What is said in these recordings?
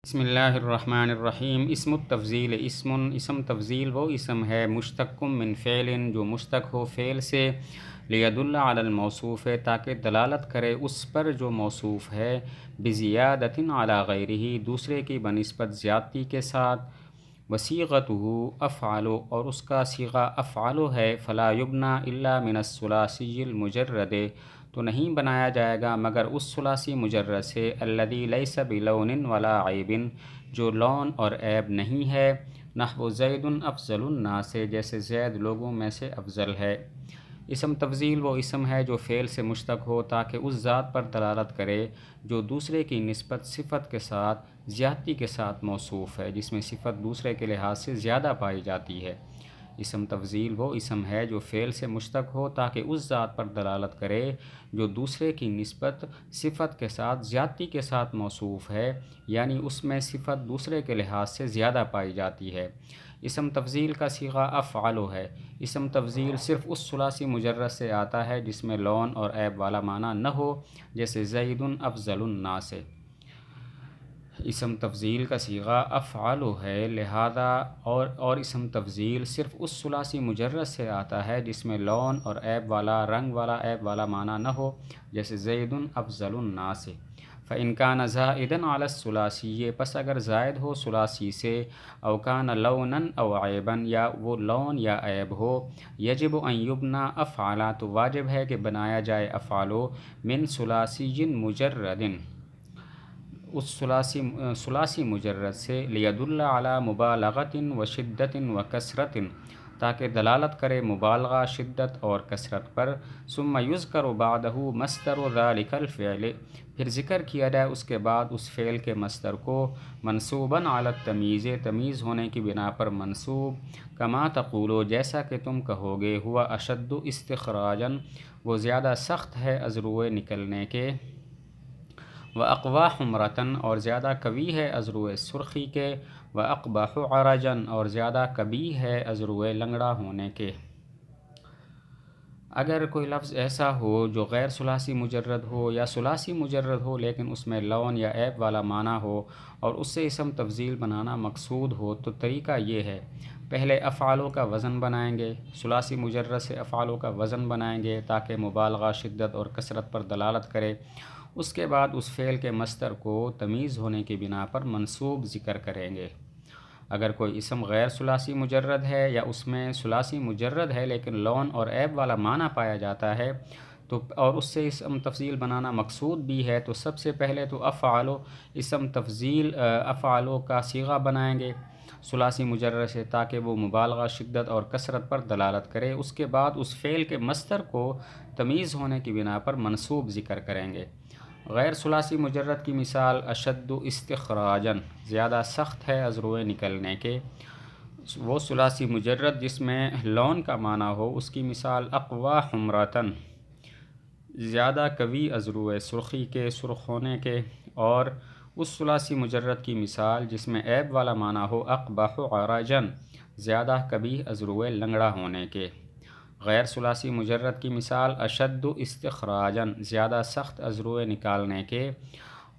بسم اللہ الرحمن الرحیم۔ اسم التفضیل اسم تفضیل وہ اسم ہے مشتق من فعل جو مشتق ہو فعل سے، لیدل علی الموصوف تاکہ دلالت کرے اس پر جو موصوف ہے، بزیادۃ علی غیرہ دوسرے کی بنسبت زیادتی کے ساتھ، وصیغتہ افعل اور اس کا صیغہ افعل ہے، فلا یبنى الا من الثلاثی المجرد تو نہیں بنایا جائے گا مگر اس ثلاثی مجرد سے، الذی لیس بلون ولا عیب جو لون اور عیب نہیں ہے، نحو زید افضل الناس جیسے زید لوگوں میں سے افضل ہے۔ اسم تفضیل وہ اسم ہے جو فعل سے مشتق ہو تاکہ اس ذات پر دلالت کرے جو دوسرے کی نسبت صفت کے ساتھ زیادتی کے ساتھ موصوف ہے، جس میں صفت دوسرے کے لحاظ سے زیادہ پائی جاتی ہے۔ اسم تفضیل وہ اسم ہے جو فعل سے مشتق ہو تاکہ اس ذات پر دلالت کرے جو دوسرے کی نسبت صفت کے ساتھ زیادتی کے ساتھ موصوف ہے، یعنی اس میں صفت دوسرے کے لحاظ سے زیادہ پائی جاتی ہے۔ اسم تفضیل کا صیغہ افعل ہے۔ اسم تفضیل صرف اس ثلاثی مجرد سے آتا ہے جس میں لون اور عیب والا معنی نہ ہو، جیسے زید افضل الناس۔ اسم تفضیل کا صیغہ افعل ہے، لہذا اور اسم تفضیل صرف اس ثلاثی مجرد سے آتا ہے جس میں لون اور عیب والا رنگ والا عیب والا معنی نہ ہو، جیسے زید افضل الناس۔ فإن كان زائدا على الثلاثی پس اگر زائد ہو ثلاثی سے، او كان لونا او عیبا یا وہ لون یا عیب ہو، یجب ان یبنى افعل تو واجب ہے کہ بنایا جائے افعل من ثلاثی مجرد اس ثلاثی مجرد سے، لیدل علی مبالغۃ و شدۃ و کثرۃ تاکہ دلالت کرے مبالغہ، شدت اور کثرت پر، ثم یذکر بعدہ مصدر ذلک الفعل پھر ذکر کیا جائے اس کے بعد اس فعل کے مصدر کو، منصوبا علی التمییز تمیز ہونے کی بنا پر منصوب، کما تقولو جیسا کہ تم کہو گے، ہوا اشد استخراجا وہ زیادہ سخت ہے از روئے نکلنے کے، وَأَقْوَى حُمْرَةً اور زیادہ قوی ہے از روئے سرخی کے، وَأَقْبَحُ عَرَجًا اور زیادہ قبیح ہے از روئے لنگڑا ہونے کے۔ اگر کوئی لفظ ایسا ہو جو غیر ثلاثی مجرد ہو یا ثلاثی مجرد ہو لیکن اس میں لون یا عیب والا معنی ہو اور اس سے اسم تفضیل بنانا مقصود ہو، تو طریقہ یہ ہے، پہلے افعالوں کا وزن بنائیں گے، ثلاثی مجرد سے افعالوں کا وزن بنائیں گے تاکہ مبالغہ، شدت اور کثرت پر دلالت کرے، اس کے بعد اس فعل کے مصدر کو تمیز ہونے کی بنا پر منصوب ذکر کریں گے۔ اگر کوئی اسم غیر ثلاثی مجرد ہے یا اس میں ثلاثی مجرد ہے لیکن لون اور عیب والا معنی پایا جاتا ہے تو اور اس سے اسم تفضیل بنانا مقصود بھی ہے، تو سب سے پہلے تو افعال اسم تفضیل افعالوں کا صیغہ بنائیں گے ثلاثی مجرد سے تاکہ وہ مبالغہ، شدت اور کثرت پر دلالت کرے، اس کے بعد اس فعل کے مصدر کو تمیز ہونے کی بنا پر منصوب ذکر کریں گے۔ غیر ثلاثی مجرد کی مثال اشد استخراجا زیادہ سخت ہے از روئے نکلنے کے۔ وہ ثلاثی مجرد جس میں لون کا معنی ہو، اس کی مثال اقوی حمرةً زیادہ قوی از روئے سرخی کے، سرخ ہونے کے، اور اس ثلاثی مجرد کی مثال جس میں عیب والا معنی ہو، اقبح عرجا زیادہ قبیح از روئے لنگڑا ہونے کے۔ غیر ثلاثی مجرد کی مثال اشد استخراجا زیادہ سخت از روئے نکالنے کے۔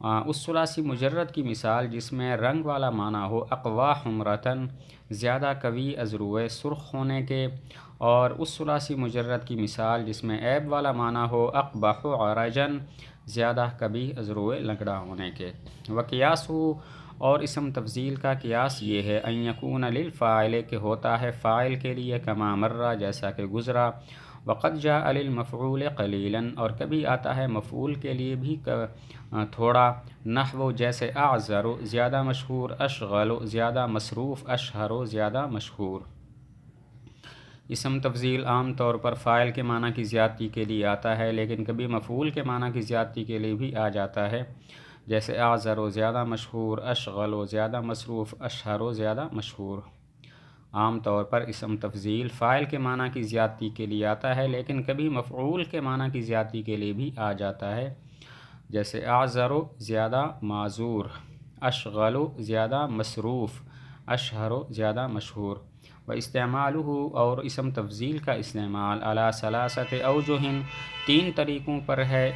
اس ثلاثی مجرد کی مثال جس میں رنگ والا معنی ہو، اقوی حمرةً زیادہ قوی از روئے سرخ ہونے کے، اور اس ثلاثی مجرد کی مثال جس میں عیب والا معنی ہو، اقبح عرجا زیادہ قبیح از روئے لنگڑا ہونے کے۔ وقیاسہ اور اسم تفضیل کا قیاس یہ ہے، ان یکون للفاعل کہ ہوتا ہے فاعل کے لیے، کما مر جیسا کہ گزرا، وقد جاء للمفعول قلیلا اور کبھی آتا ہے مفعول کے لیے بھی تھوڑا، نحو جیسے اعذر زیادہ مشہور، اشغل زیادہ مصروف، اشہر زیادہ مشہور۔ اسم تفضیل عام طور پر فاعل کے معنی کی زیادتی کے لیے آتا ہے لیکن کبھی مفعول کے معنی کی زیادتی کے لیے بھی آ جاتا ہے، جیسے اعذر زیادہ مشہور، اشغل زیادہ مصروف، اشہر زیادہ مشہور۔ عام طور پر اسم تفضیل فاعل کے معنی کی زیادتی کے لیے آتا ہے لیکن کبھی مفعول کے معنی کی زیادتی کے لیے بھی آ جاتا ہے، جیسے اعذر زیادہ معذور، اشغل زیادہ مصروف، اشہر زیادہ مشہور۔ واستعمالہ اور اسم تفضیل کا استعمال علی ثلاثۃ اوجہ تین طریقوں پر ہے،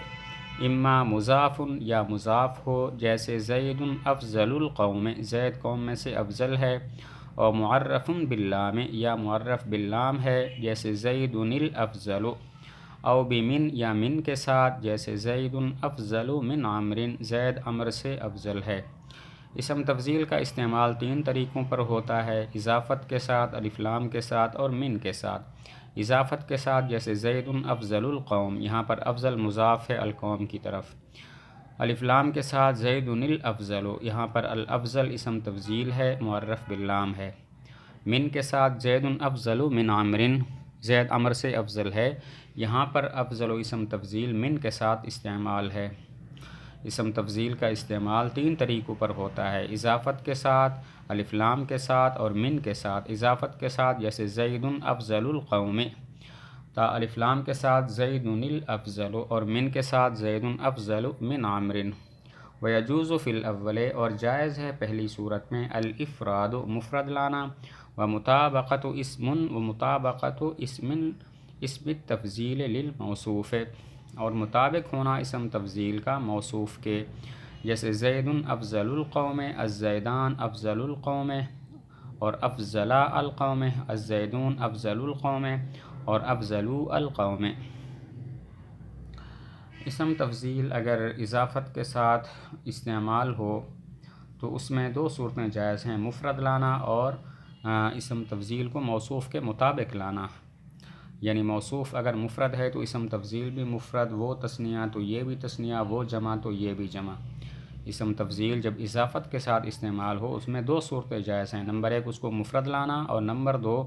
اما مضاف یا مضاف ہو، جیسے زید افضل القوم، زید قوم میں سے افضل ہے، اور معرف باللام یا معرف باللام ہے، جیسے زید الافضل، او بمن یا من کے ساتھ، جیسے زید افضل من عمر، زید عمر سے افضل ہے۔ اسم تفضیل کا استعمال 3 طریقوں پر ہوتا ہے: اضافت کے ساتھ، الف لام کے ساتھ، اور من کے ساتھ۔ اضافت کے ساتھ جیسے زید افضل القوم، یہاں پر افضل مضاف ہے القوم کی طرف۔ الف لام کے ساتھ زید الافضل، یہاں پر الافضل اسم تفضیل ہے، معرف باللام ہے۔ من کے ساتھ زید افضل من عمر، زید عمر سے افضل ہے، یہاں پر افضل و اسم تفضیل من کے ساتھ استعمال ہے۔ اسم تفضیل کا استعمال 3 طریقوں پر ہوتا ہے: اضافت کے ساتھ، الف لام کے ساتھ، اور من کے ساتھ۔ اضافت کے ساتھ جیسے زید افضل القوم، تا الف لام کے ساتھ زید الافضل، اور من کے ساتھ زید افضل من عمر۔ ویجوز فی الاول، اور جائز ہے پہلی صورت میں، الافراد مفرد لانا، ومطابقت اسم التفضیل للموصوف، اور مطابق ہونا اسم تفضیل کا موصوف کے، جیسے زید افضل القوم، الزیدان افضل القوم، اور افضلا القوم، الزیدون افضل القوم، اور افضلو القوم۔ اسم تفضیل اگر اضافت کے ساتھ استعمال ہو تو اس میں 2 صورتیں جائز ہیں: مفرد لانا اور اسم تفضیل کو موصوف کے مطابق لانا۔ یعنی موصوف اگر مفرد ہے تو اسم تفضیل بھی مفرد، وہ تثنیہ تو یہ بھی تثنیہ، وہ جمع تو یہ بھی جمع۔ اسم تفضیل جب اضافت کے ساتھ استعمال ہو اس میں 2 صورتیں جائز ہیں: نمبر 1 اس کو مفرد لانا، اور نمبر 2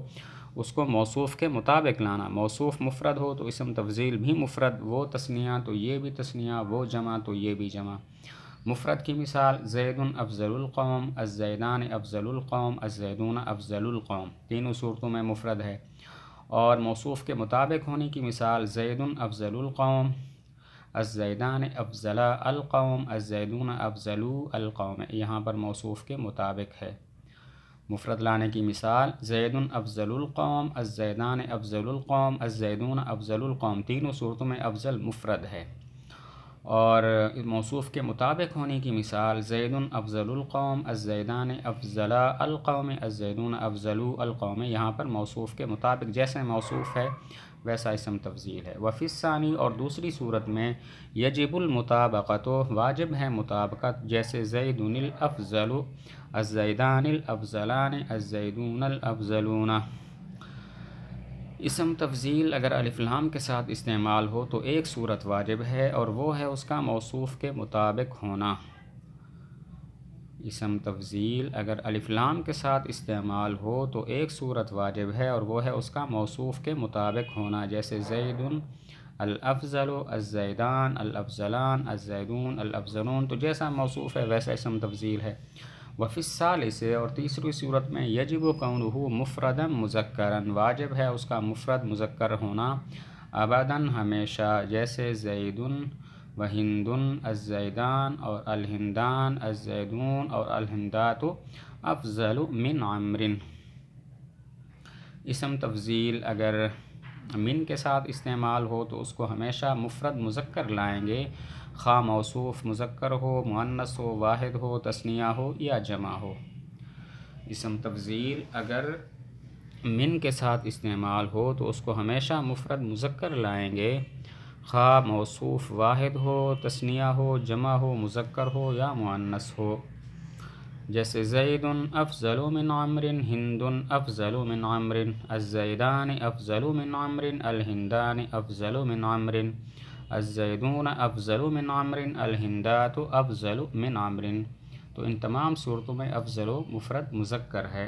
اس کو موصوف کے مطابق لانا۔ موصوف مفرد ہو تو اسم تفضیل بھی مفرد، وہ تثنیہ تو یہ بھی تثنیہ، وہ جمع تو یہ بھی جمع۔ مفرد کی مثال زید افضل القوم، الزیدان افضل القوم، الزیدون افضل القوم، تینوں صورتوں میں مفرد ہے۔ اور موصوف کے مطابق ہونے کی مثال زید افضل القوم، الزیدان افضل القوم، الزیدون افضل القوم، یہاں پر موصوف کے مطابق ہے۔ مفرد لانے کی مثال زید افضل القوم، الزیدان افضل القوم، الزیدون افضل القوم، تینوں صورتوں میں افضل مفرد ہے۔ اور موصوف کے مطابق ہونے کی مثال زید افضل القوم، الزیدان افضل القوم، الزیدون افضل القوم، یہاں پر موصوف کے مطابق جیسے موصوف ہے ویسا اسم تفضیل ہے۔ وفی الثانی، اور دوسری صورت میں، یجب المطابقۃ، واجب ہے مطابقت، جیسے زید الافضل، الزیدان الافضلان، الزیدون الافضلون۔ اسم تفضیل اگر الف لام کے ساتھ استعمال ہو تو ایک صورت واجب ہے، اور وہ ہے اس کا موصوف کے مطابق ہونا۔ اسم تفضیل اگر الف لام کے ساتھ استعمال ہو تو ایک صورت واجب ہے، اور وہ ہے اس کا موصوف کے مطابق ہونا، جیسے زید الافضل، الزیدان الافضلان، الزیدون الافضلون، تو جیسا موصوف ہے ویسا اسم تفضیل ہے۔ وفی الثالث، اور تیسری صورت میں، یجب کونہ مفردا مذکرا، واجب ہے اس کا مفرد مذکر ہونا، ابداً ہمیشہ، جیسے زید وہند، الزیدان اور الہندان، الزیدون اور الہندات افضل من عمر۔ اسم تفضیل اگر من کے ساتھ استعمال ہو تو اس کو ہمیشہ مفرد مذکر لائیں گے، خواہ موصوف مذکر ہو، مؤنث ہو، واحد ہو، تثنیہ ہو یا جمع ہو۔ اسم تفضیل اگر من کے ساتھ استعمال ہو تو اس کو ہمیشہ مفرد مذکر لائیں گے، خواہ موصوف واحد ہو، تثنیہ ہو، جمع ہو، مذکر ہو یا مؤنث ہو، جیسے زید افضل من عمر، ہند افضل من عمر، الزیدان افضل من عمر، الہندان افضل من عمر، الزیدون افضل من عمر، الہندات افضل من عمر۔ تو ان تمام صورتوں میں افضل مفرد مذکر ہے۔